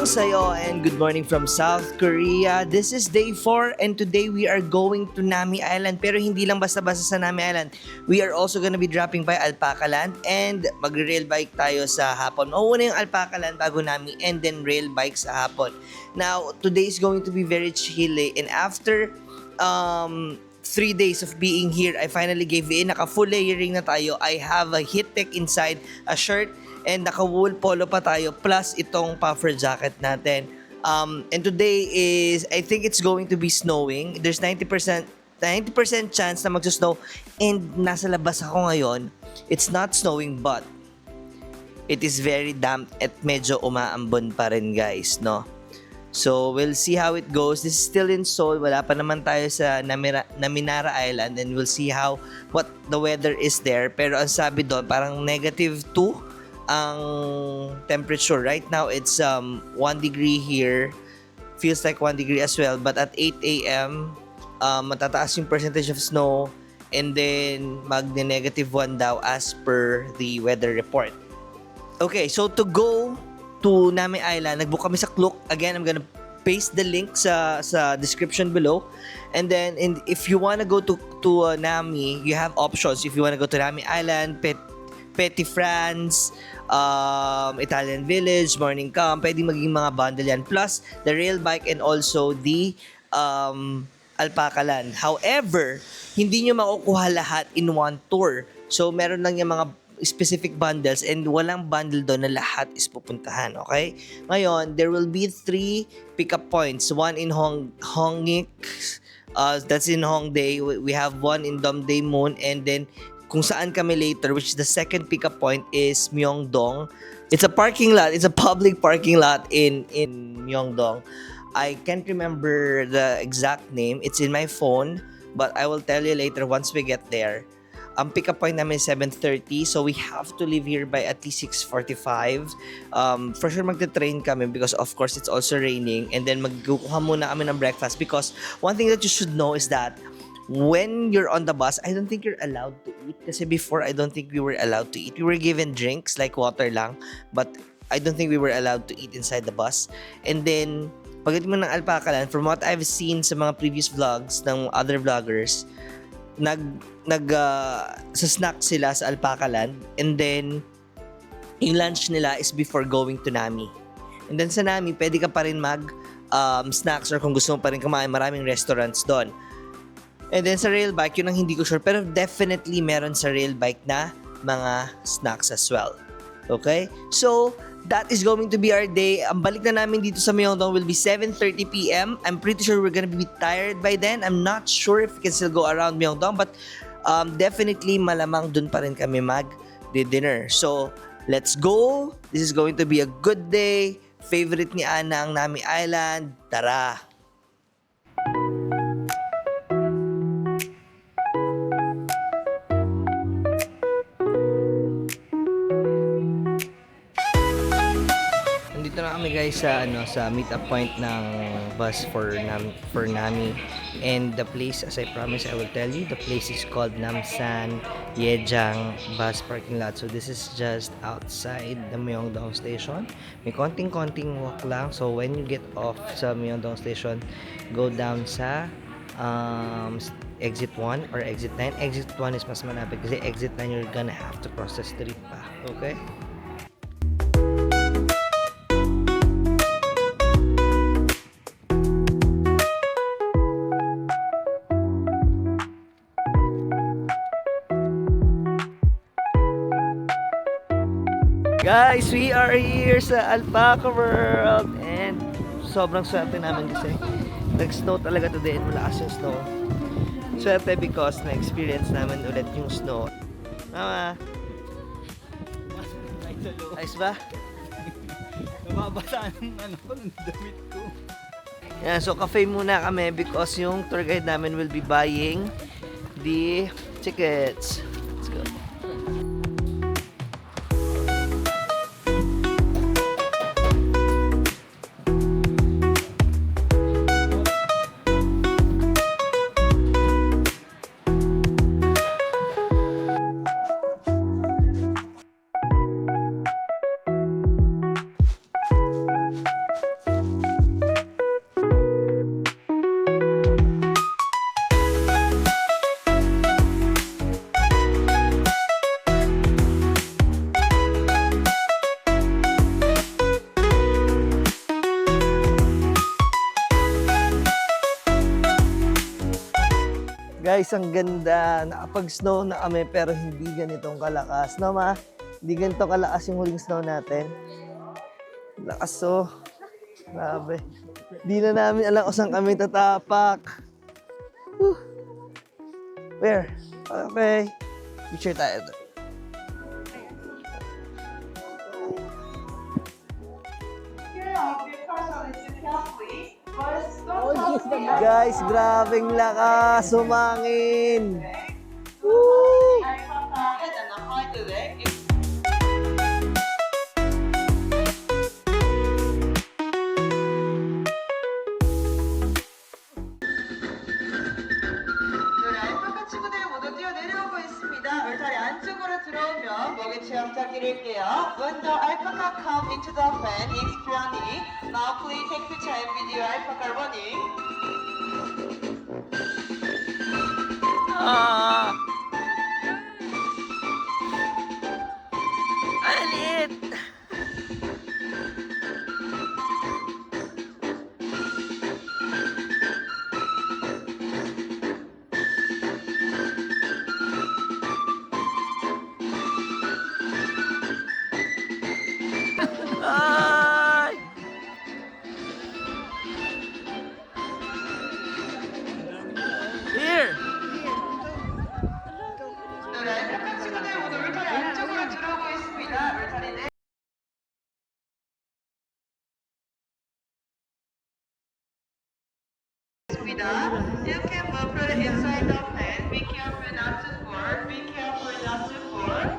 morning sa'yo and good morning from South Korea. This is day 4 and today we are going to Nami Island. Pero hindi lang basta-basta sa Nami Island. We are also gonna be dropping by Alpaca Land and mag-rail bike tayo sa hapon. Mauuna yung Alpaca Land bago Nami and then rail bike sa hapon. Now, today is going to be very chilly and after 3 days of being here, I finally gave in. Naka-full layering na tayo. I have a heat tech inside, a shirt, and naka-wool polo pa tayo, plus itong puffer jacket natin. And today is, I think it's going to be snowing. There's 90% chance na mag-snow. And nasa labas ako ngayon. It's not snowing, but it is very damp at medyo umaambon pa rin, guys, no? So, we'll see how it goes. This is still in Seoul. Wala pa naman tayo sa Naminara Island. And we'll see what the weather is there. Pero ang sabi doon, parang -2 ang temperature. Right now, it's 1 degree here. Feels like 1 degree as well. But at 8 a.m., matataas yung percentage of snow. And then, -1 daw as per the weather report. Okay, so to go to Nami Island, nag-book kami sa Klook. Again, I'm gonna paste the link sa description below. And then, if you wanna go to Nami, you have options. If you wanna go to Nami Island, Petit France, Italian Village, Morning Camp, pwedeng maging mga bundle yan. Plus, the rail bike and also the Alpaca Land. However, hindi nyo makukuha lahat in one tour. So, meron lang yung mga specific bundles and walang bundle doon na lahat is pupuntahan, okay? Ngayon, there will be 3 pickup points. One in Hongik, that's in Hongdae. We have one in Domdaemun, and then kung saan kami later, which the second pickup point is Myeongdong. It's a parking lot. It's a public parking lot in Myeongdong. I can't remember the exact name. It's in my phone, but I will tell you later once we get there. Ang pickup point namin is 7:30, so we have to leave here by at least 6:45. For sure magte-train kami because of course it's also raining, and then magkukuha muna kami ng breakfast because one thing that you should know is that when you're on the bus, I don't think you're allowed to eat. Kasi before, I don't think we were allowed to eat. We were given drinks like water lang, but I don't think we were allowed to eat inside the bus. And then, pagdating mo ng Alpaca Land, from what I've seen sa mga previous vlogs ng other vloggers, sa snack sila sa Alpaca Land, and then yung lunch nila is before going to Nami. And then sa Nami, pwede ka pa rin snacks, or kung gusto mo pa rin kumain, maraming restaurants doon. And then sa rail bike, yun ang hindi ko sure, pero definitely meron sa rail bike na mga snacks as well. Okay? So, that is going to be our day. Ang balik na namin dito sa Myeongdong will be 7:30 p.m. I'm pretty sure we're gonna be tired by then. I'm not sure if we can still go around Myeongdong, but definitely malamang dun pa rin kami mag-dinner. So, let's go. This is going to be a good day. Favorite ni Ana ang Nami Island. Tara! Dito na kami guys sa meet up point ng bus for Nami, and the place, as I promised I will tell you, the place is called Namsan Yejang Bus Parking Lot. So this is just outside the Myeongdong station. May konting walk lang. So when you get off sa Myeongdong station, go down sa exit 1 or exit 9. Exit 1 is mas malapit kasi exit 9 you're gonna have to cross the street pa. Okay? Guys, we are here sa Alpaca World and sobrang swerte namin kasi nag-snow talaga today and malakas yung snow. Swerte because na-experience namin ulit yung snow. Mama! Ayos ba? Nababasa ng damit ko. Yan, so cafe muna kami because yung tour guide namin will be buying the tickets. Let's go. Guys, ang ganda. Nakapag-snow na kami pero hindi ganitong kalakas. No, ma? Hindi ganito kalakas yung huling snow natin. Lakas, oh. Grabe. Di na namin alam kung saan kami tatapak. Whew. Where? Okay. Picture tayo doon. Guys, grabeng lakas. Sumangin. Woo! 알파카 친구들 모두 뛰어내려오고 있습니다. 울타리 안쪽으로 들어오면 먹이 체험 드릴게요. When the alpaca come into the pen, it's running. Now please take picture and video alpaca running. Ah! Alit! Ay! Here! 알파카 친구들 모두 울타리 안쪽으로 들어오고 있습니다. 울타리 내 You can move from inside the pen. Be careful not to fall. Be careful not to fall.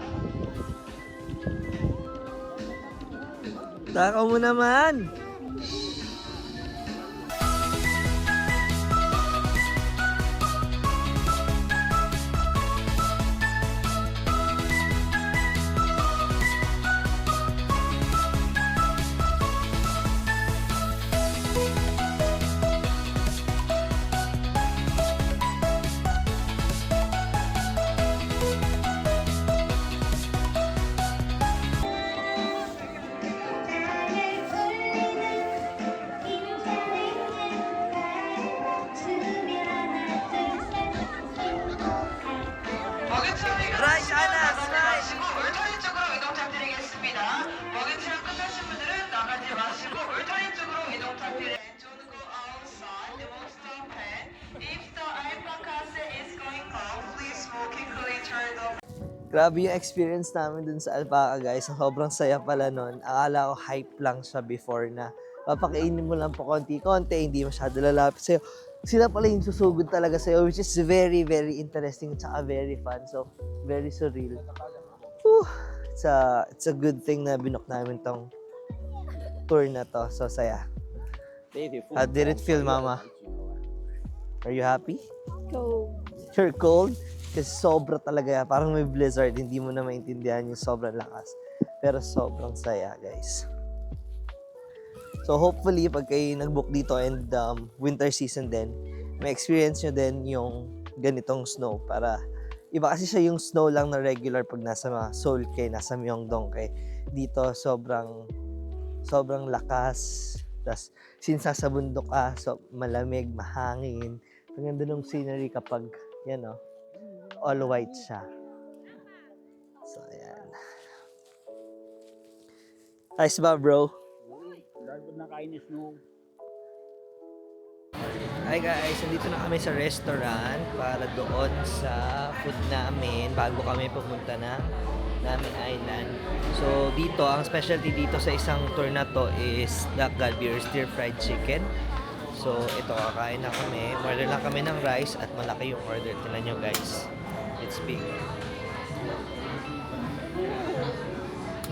Takaw mo naman! 먹이처럼이 Right, Anas, right. 마시고 울타리 쪽으로 이동 부탁드리겠습니다. 먹이처럼 끝나신 분들은 나가지 마시고 울타리 쪽으로 이동 부탁드려요. Don't go outside. Don't stop it. If the alpaca is going off, please quickly turn the Grabe yung experience namin dun sa Alpaca, guys. Sobrang saya pala nun. Akala ko hype lang siya before na papakainin mo lang po konti-konti, hindi masyado lalapit sa'yo. Sila pala yung susugod talaga sa'yo, which is very, very interesting at very fun. So, very surreal. Whew. It's a good thing na binook namin tong tour na to. So, saya. How did it feel, Mama? Are you happy? Cold. You're cold? Kasi sobra talaga yan. Parang may blizzard. Hindi mo na maintindihan yung sobrang lakas. Pero sobrang saya, guys. So hopefully, pag kayo nag-book dito and winter season din, may experience nyo din yung ganitong snow. Para iba kasi siya yung snow lang na regular pag nasa Seoul kayo, nasa Myeongdong kayo. Dito, sobrang lakas. Tapos, since nasa bundok ka, so malamig, mahangin. Ang ganda ng scenery kapag, yan o, all white siya. So, ayan. Nice ba, bro? Hi guys, nandito na kami sa restaurant para doon sa food namin bago kami pumunta ng Nami Island. So dito, ang specialty dito sa isang tour na to is Dak Galbi or stir fried chicken. So ito, kakain na kami. Order lang kami ng rice at malaki yung order. Tingnan nyo guys. It's big.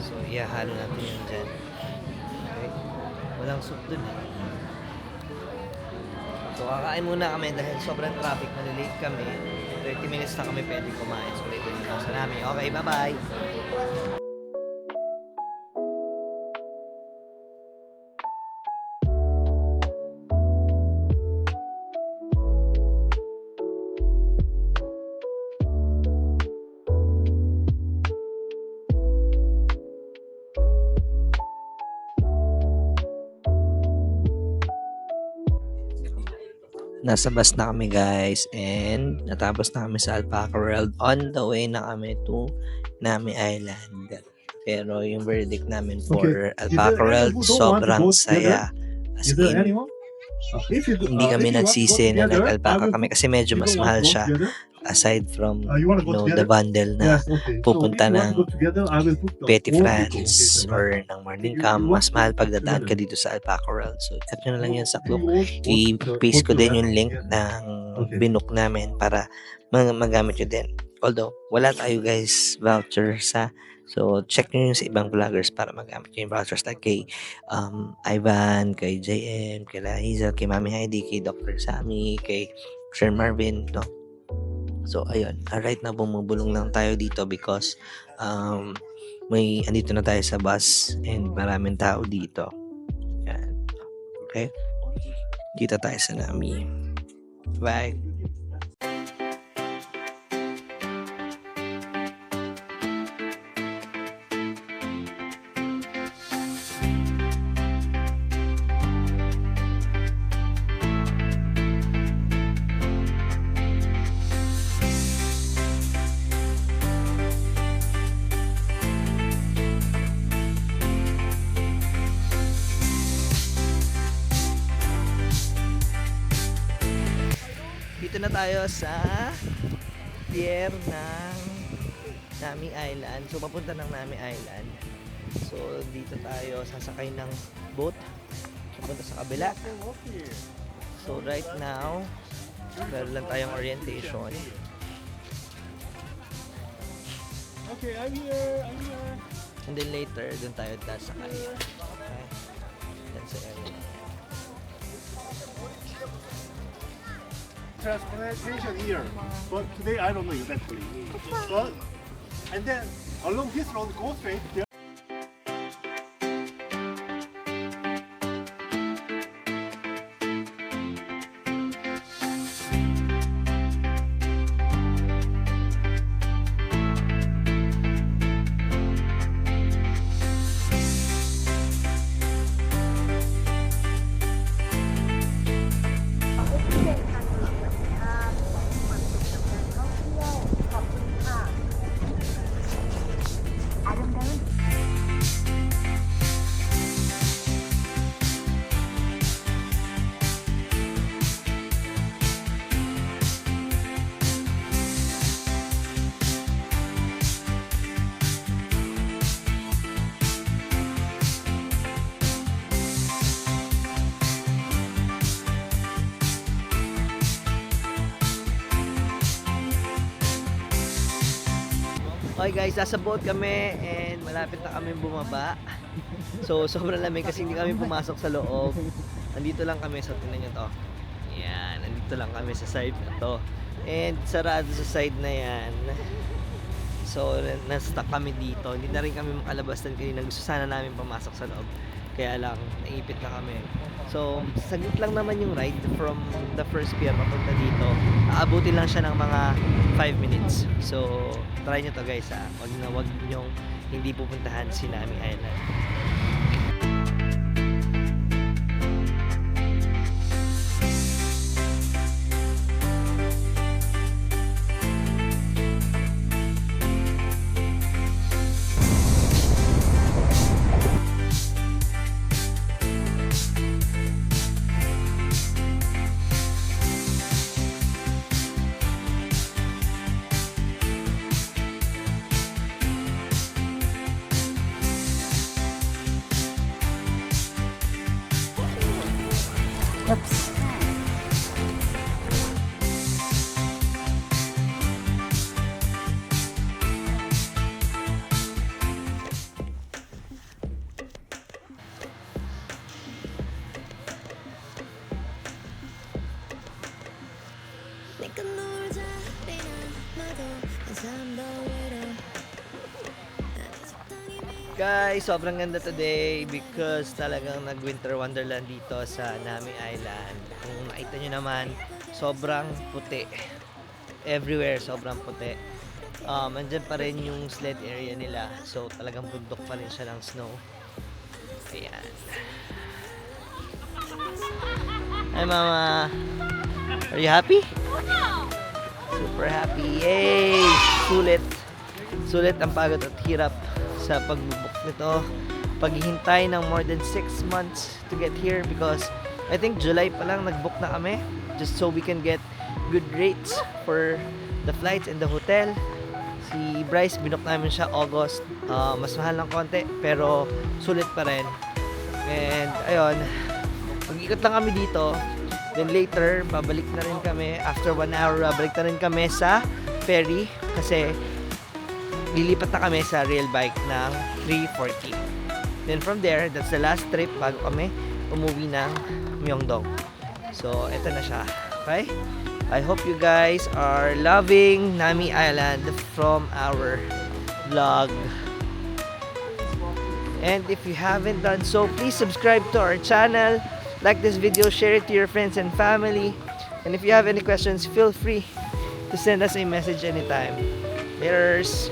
So ihahalo natin yun dyan. Okay. Walang soup dun eh. So kakain muna kami dahil sobrang traffic. Malilate kami. 30 minutes na kami pwede kumain. So later dito sa namin. Okay, bye-bye! Nasa bus na kami guys and natapos na kami sa Alpaca World. On the way na kami to Nami Island. Pero yung verdict namin for Alpaca World, sobrang saya. As Is there in, anyone? hindi kami nagsisi na nag-alpaca kami kasi medyo mas mahal siya aside from You wanna go the together? bundle na Yes, okay. pupunta So if you want ng to go together, I will book the Petty all France tickets. or ng Morning You Camp, want mas mahal pagdadaan ka together? dito sa Alpaca World. So, tap nyo na lang yan sa You club. want I-paste ko to din together? yung link Yes. ng Okay. binook namin para magamit nyo din. Although, wala tayo guys vouchers ha. So, check nyo yung sa ibang vloggers para magamit nyo yung vouchers like kay Ivan, kay JM, kay Hazel, kay Mami Heidi, kay Dr. Sammy, kay Sir Marvin, no? So, ayun. Right na bumubulong lang tayo dito because andito na tayo sa bus and maraming tao dito. Yan. Okay? Kita tayo sa Nami. Bye! Dito na tayo sa pier ng Nami Island. So, papunta ng Nami Island. So, dito tayo sasakay ng boat. Papunta sa kabila. So, right now, meron lang tayong orientation. Okay, I'm here. And then later, dun tayo sasakay. Okay? Yan sa area. Transportation here, but today I don't know exactly. But and then along this road go straight. There Okay guys, nasa boat kami and malapit na kami bumaba. So, sobrang lamig kasi hindi kami pumasok sa loob. Nandito lang kami, so tingnan nyo to. Yan, nandito lang kami sa side na to. And sarado sa side na yan. So, na-stuck kami dito. Hindi na rin kami makalabas din kanina. Gusto sana namin pumasok sa loob. Kaya lang, naipit na kami. So, saglit lang naman yung ride from the first pier papunta dito. Aabutin lang siya ng mga 5 minutes. So, try nyo to guys ha. Wag nyo hindi pupuntahan si Nami Island. Guys, sobrang ganda today because talagang nag-winter wonderland dito sa Nami Island. Kung nakita nyo naman, sobrang puti. Everywhere, sobrang puti. Andyan pa rin yung sled area nila. So, talagang bundok pa rin siya ng snow. Ayan. Hi, Mama! Are you happy? Super happy. Yay! Sulit. Sulit ang pagod at hirap sa pagbubuk nito. Paghihintay ng more than 6 months to get here because I think July pa lang nag-book na kami just so we can get good rates for the flights and the hotel. Si Bryce, binook namin siya August. Mas mahal ng konti pero sulit pa rin. And ayun, mag-ikot lang kami dito. Then later, babalik na rin kami. After 1 hour, babalik na rin kami sa ferry kasi lilipat na kami sa rail bike ng 340. Then from there, that's the last trip bago kami umuwi ng Myeongdong. So, eto na siya. Okay? I hope you guys are loving Nami Island from our vlog. And if you haven't done so, please subscribe to our channel. Like this video, share it to your friends and family. And if you have any questions, feel free to send us a message anytime. Laters!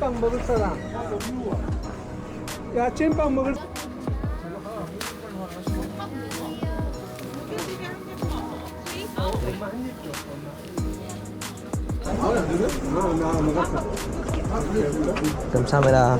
찐빵 먹을 사람. 야, 찐빵 먹을. 감사합니다.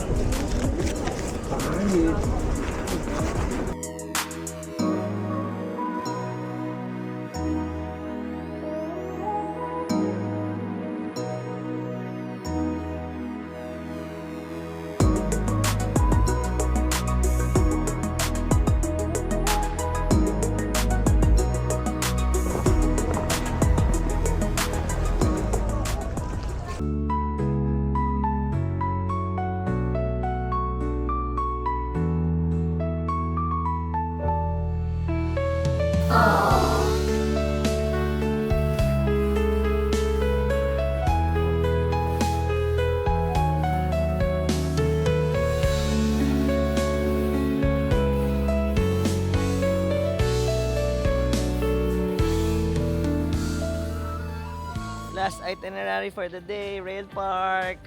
Last itinerary for the day, Rail Park.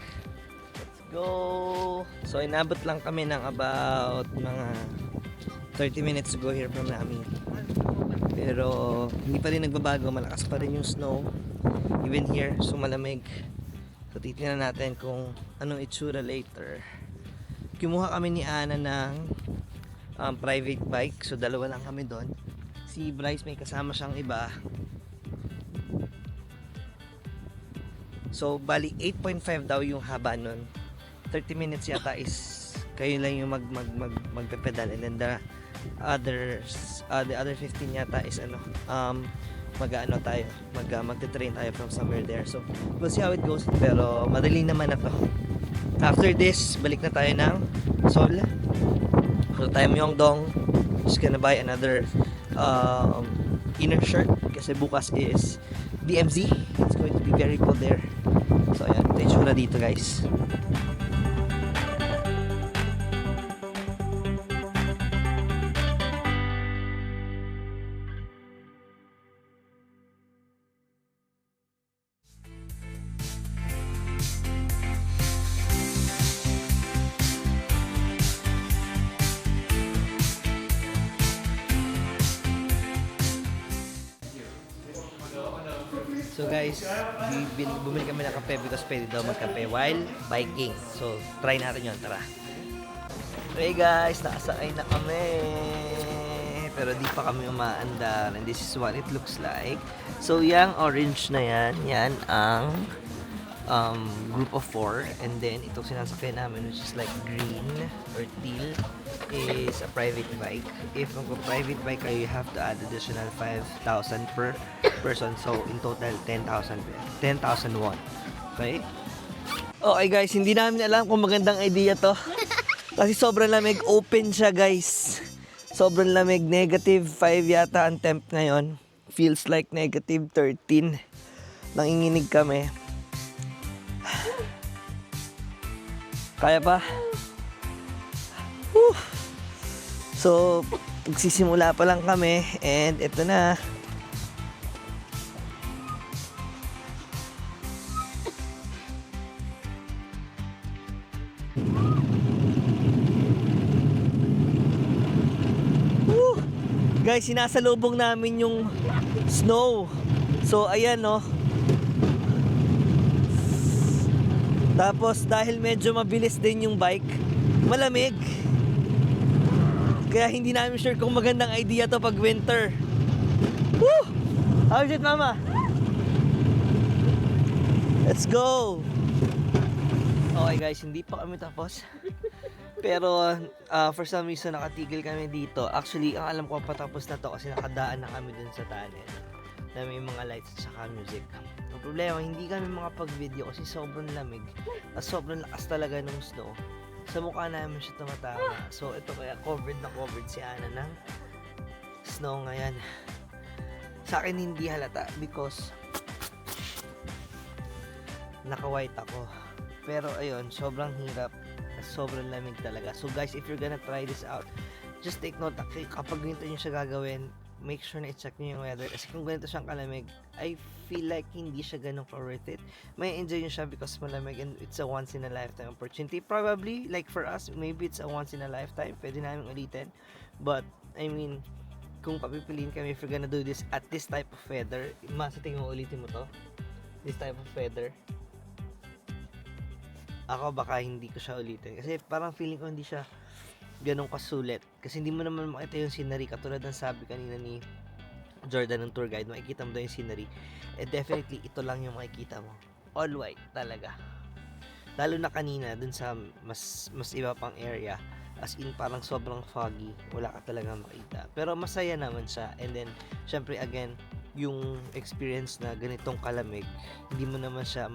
Let's go. So inabot lang kami ng about mga 30 minutes to go here from Nami. Pero hindi pa rin nagbabago, malakas pa rin yung snow. Even here, so malamig. So titingnan natin kung anong itsura later. Kumuha kami ni Ana ng private bike. So dalawa lang kami doon. Si Bryce may kasama siyang iba. So bali 8.5 daw yung haba nun. 30 minutes yata is kayo lang yung magpepedal, and then the other 15 yata is magte-train tayo from somewhere there. So we'll see how it goes, pero madali naman na to. After this, balik na tayo ng Seoul. So tayo Myeongdong, just gonna buy another inner shirt kasi bukas is DMZ. It's going to be very cold there. So ayan, ito yung tsura dito guys. So guys, bumili kami ng kape because pwede daw magkape while biking. So try natin yun, tara. Hey guys, nakasakay na kami. Pero di pa kami umaandar. And this is what it looks like. So yung orange na yan ang group of 4. And then itong sinasakyan namin, which is like green or teal, is a private bike. If magpa-private bike kayo, you have to add additional 5,000 per person. So in total 10,000 won. Okay? Okay guys, hindi namin alam kung magandang idea to. Kasi sobrang lamig, open siya guys. Sobrang lamig, -5 yata ang temp ngayon. Feels like -13. Nanginginig kami. Kaya pa? Whew. So, magsisimula pa lang kami and ito na. Whew. Guys, sinasalubong namin yung snow. So, ayan no. Tapos dahil medyo mabilis din yung bike, malamig. Kaya hindi namin sure kung magandang idea to pag winter. Woo! How's it, mama? Let's go! Okay guys, hindi pa kami tapos. Pero for some reason nakatigil kami dito. Actually, ang alam ko patapos na to kasi nakadaan na kami dun sa tunnel na may mga lights at saka music. Ang problema, hindi kami makapag-video kasi sobrang lamig at sobrang lakas talaga ng snow. Sa mukha namin siya tumatama. So ito kaya covered si Ana ng snow ngayon. Sa akin hindi halata because naka-white ako. Pero ayun, sobrang hirap. Sobrang lamig talaga. So guys, if you're gonna try this out, just take note kapag ganito nyo siya gagawin, make sure na i-check nyo yung weather. Kasi kung ganito siyang kalamig, I feel like hindi siya ganun ka-worth it. May enjoy nyo siya because malamig and it's a once in a lifetime opportunity. Probably, like for us, maybe it's a once in a lifetime. Pwede namin ulitin. But, I mean, kung papipiliin kami if you're gonna do this at this type of weather, sa tingin mo ulitin mo to? This type of weather? Ako baka hindi ko siya ulitin. Kasi parang feeling ko hindi siya ganun kasulit. Kasi hindi mo naman makita yung scenery. Katulad ng sabi kanina ni Jordan ng tour guide, makikita mo daw yung scenery. Definitely, ito lang yung makikita mo. All white talaga. Lalo na kanina, dun sa mas iba pang area. As in, parang sobrang foggy. Wala ka talaga makita. Pero masaya naman siya. And then, syempre again, yung experience na ganitong kalamig, hindi mo naman siya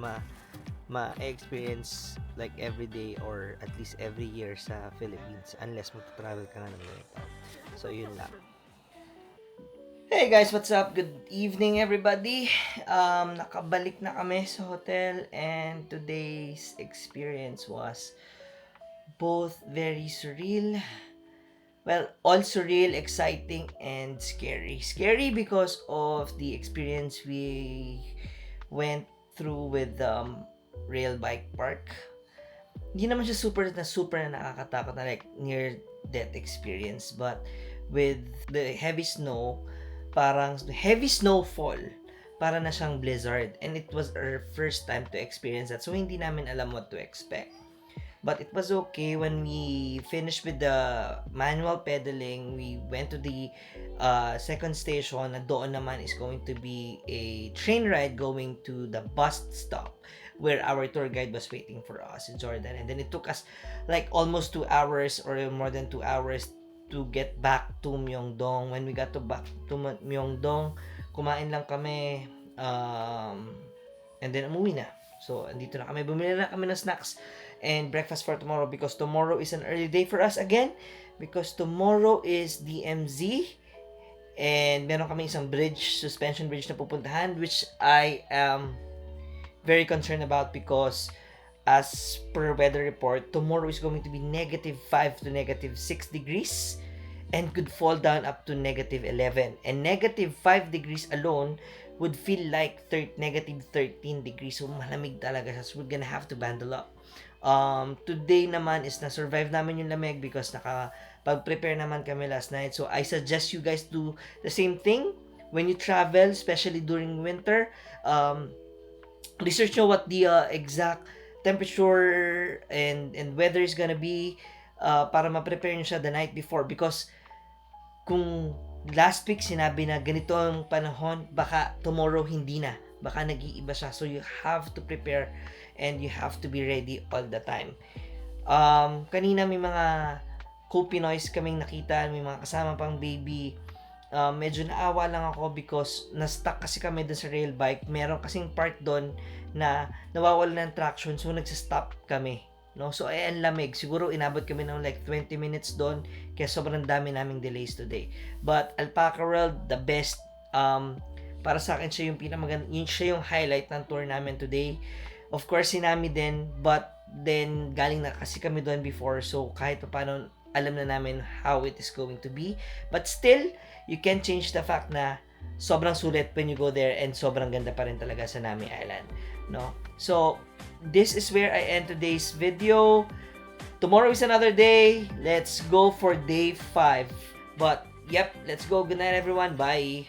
ma-experience like every day or at least every year sa Philippines unless mag-travel ka na ng ganito. So, yun lang. Hey guys, what's up? Good evening everybody. Nakabalik na kami sa hotel and today's experience was both very surreal. Well, all surreal, exciting, and scary. Scary because of the experience we went through with Rail Bike Park. Hindi naman siya super na nakakatakot na like near death experience, but with the heavy snow, parang heavy snowfall, para na siyang blizzard. And it was our first time to experience that. So, hindi namin alam what to expect. But it was okay when we finished with the manual pedaling. We went to the second station, na doon naman is going to be a train ride going to the bus stop where our tour guide was waiting for us in Jordan. And then it took us like almost 2 hours or more than 2 hours to get back to Myeongdong. When we got back to Myeongdong, kumain lang kami, and then umuwi na. So, andito na kami. Bumili na kami ng snacks and breakfast for tomorrow because tomorrow is an early day for us again because tomorrow is DMZ and meron kami isang suspension bridge na pupuntahan, which I am very concerned about because as per weather report, tomorrow is going to be -5 to -6 degrees and could fall down up to -11. And -5 degrees alone would feel like -13 degrees. So, malamig talaga siya. So, we're gonna have to bundle up. Today naman is na-survive namin yung lamig because nakapag-prepare naman kami last night. So, I suggest you guys do the same thing when you travel, especially during winter. Research nyo what the exact temperature and weather is gonna be para ma-prepare nyo siya the night before. Because kung last week sinabi na ganito ang panahon, baka tomorrow hindi na. Baka nag-iiba siya. So, you have to prepare and you have to be ready all the time. Kanina may mga cool Pinoys kaming nakita, may mga kasama pang baby. Medyo naawa lang ako because na-stuck kasi kami dun sa rail bike. Meron kasing part doon na nawawala ng traction, so nagsa-stop kami. No? So, ang lamig. Siguro inabot kami ng like 20 minutes doon kaya sobrang dami naming delays today. But Alpaca World, the best. Para sa akin siya yung siya yung highlight ng tour namin today. Of course, sinami din, but then galing na kasi kami doon before, so kahit pa paano alam na namin how it is going to be. But still, you can't change the fact na sobrang sulit when you go there and sobrang ganda pa rin talaga sa Nami Island. No? So, this is where I end today's video. Tomorrow is another day. Let's go for day 5. But, yep, let's go. Good night, everyone. Bye.